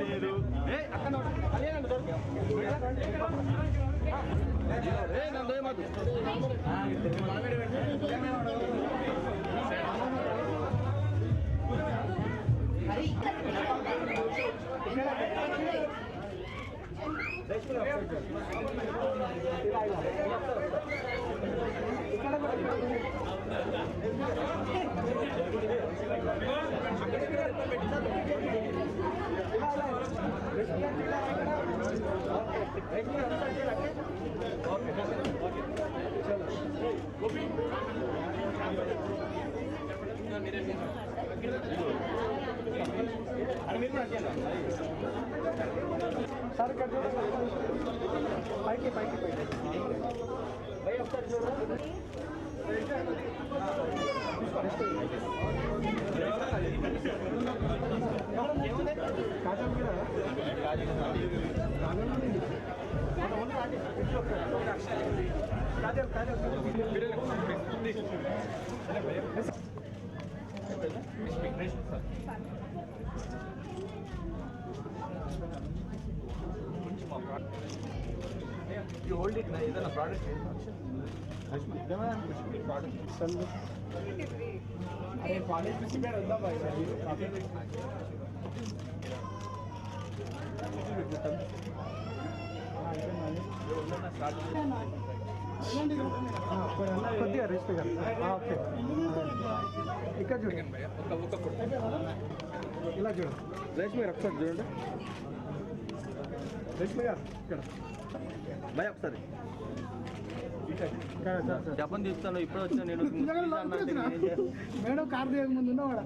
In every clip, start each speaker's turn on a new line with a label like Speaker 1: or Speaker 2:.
Speaker 1: లేదు
Speaker 2: सर कर दो पैकी पैकी पैकी भाई अब तक जो
Speaker 1: You hold it now. Is that a product?
Speaker 2: अरे कॉलेज में सीधा रहता भाई काफी కొద్దిగా రిస్ట్ గారు ఓకే ఇక్కడ చూడండి ఇలా చూడండి రేష్మి గారు ఒకసారి చూడండి రేష్మి గారు ఇక్కడ
Speaker 1: భయ ఒకసారి జపం తీస్తాను ఇప్పుడు వచ్చా నేను
Speaker 2: మేడం కార్ దిగక ముందు ఉన్నవాడ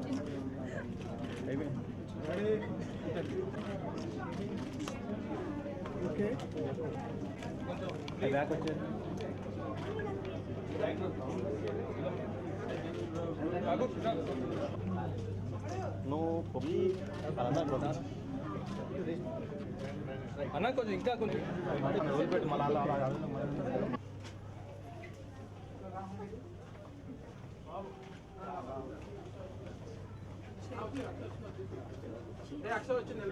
Speaker 2: ఓకే
Speaker 1: బ్యాక్ వచ్చేది నువ్వు పొగి అన్న కొంచెం ఇంకా కొంచెం వదిలిపెట్టు మళ్ళీ అలా అలా అక్షర వచ్చింది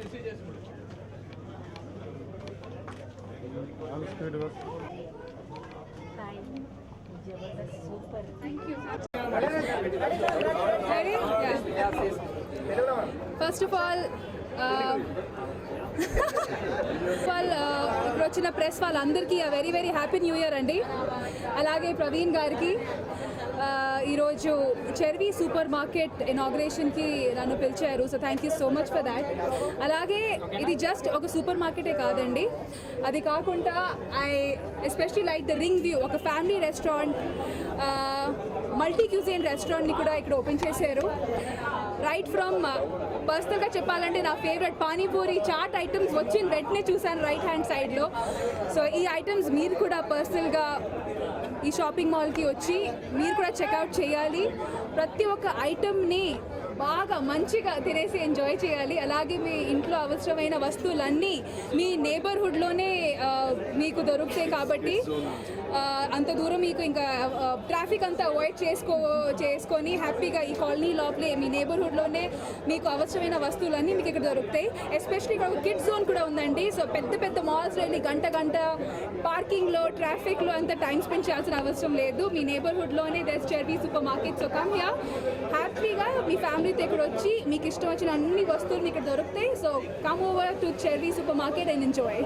Speaker 1: రిసీవ్ చేసుకుంటాం
Speaker 3: Super. Thank you.
Speaker 4: Ready? Yeah. First of all, ఇక్కడ వచ్చిన ప్రెస్ వాళ్ళందరికీ very very happy new year అండి. అలాగే ప్రవీణ్ గారికి ఈరోజు చెర్వీ సూపర్ మార్కెట్ ఇనాగ్రేషన్కి నన్ను పిలిచారు. So thank you so much for that. అలాగే ఇది జస్ట్ ఒక సూపర్ మార్కెటే కాదండి, అది కాకుండా I especially like the ring view, ఒక ఫ్యామిలీ రెస్టారెంట్, మల్టీ క్యూజిన్ రెస్టారెంట్ని కూడా ఇక్కడ ఓపెన్ చేశారు. రైట్ ఫ్రమ్ పర్సనల్గా చెప్పాలంటే నా ఫేవరెట్ పానీపూరి చాట్ ఐటమ్స్ వచ్చిన వెంటనే చూశాను రైట్ హ్యాండ్ సైడ్లో. సో ఈ ఐటమ్స్ మీరు కూడా పర్సనల్గా ఈ షాపింగ్ మాల్కి వచ్చి మీరు కూడా చెక్అవుట్ చేయాలి. ప్రతి ఒక్క ఐటమ్ని బాగా మంచిగా తినేసి ఎంజాయ్ చేయాలి. అలాగే మీ ఇంట్లో అవసరమైన వస్తువులన్నీ మీ నేబర్హుడ్లోనే మీకు దొరుకుతాయి కాబట్టి అంత దూరం మీకు ఇంకా ట్రాఫిక్ అంతా అవాయిడ్ చేసుకొని హ్యాపీగా ఈ కాలనీ లోపలే మీ నేబర్హుడ్లోనే మీకు అవసరమైన వస్తువులన్నీ మీకు ఇక్కడ దొరుకుతాయి. ఎస్పెషల్లీ ఇక్కడ ఒక కిడ్స్ జోన్ కూడా ఉందండి. సో పెద్ద పెద్ద మాల్స్ వెళ్ళి గంట పార్కింగ్లో ట్రాఫిక్లో అంత టైం స్పెండ్ చేయాల్సిన అవసరం లేదు. మీ నేబర్హుడ్లోనే దెస్ చెర్వీ super market. So come here, హ్యాపీగా మీ ఫ్యామిలీతో ఇక్కడ వచ్చి మీకు ఇష్టం వచ్చిన అన్ని వస్తువులు ఇక్కడ దొరుకుతాయి. సో కమ్ ఓవర్ టు చెర్వీ సూపర్ మార్కెట్ అండ్ ఎంజాయ్.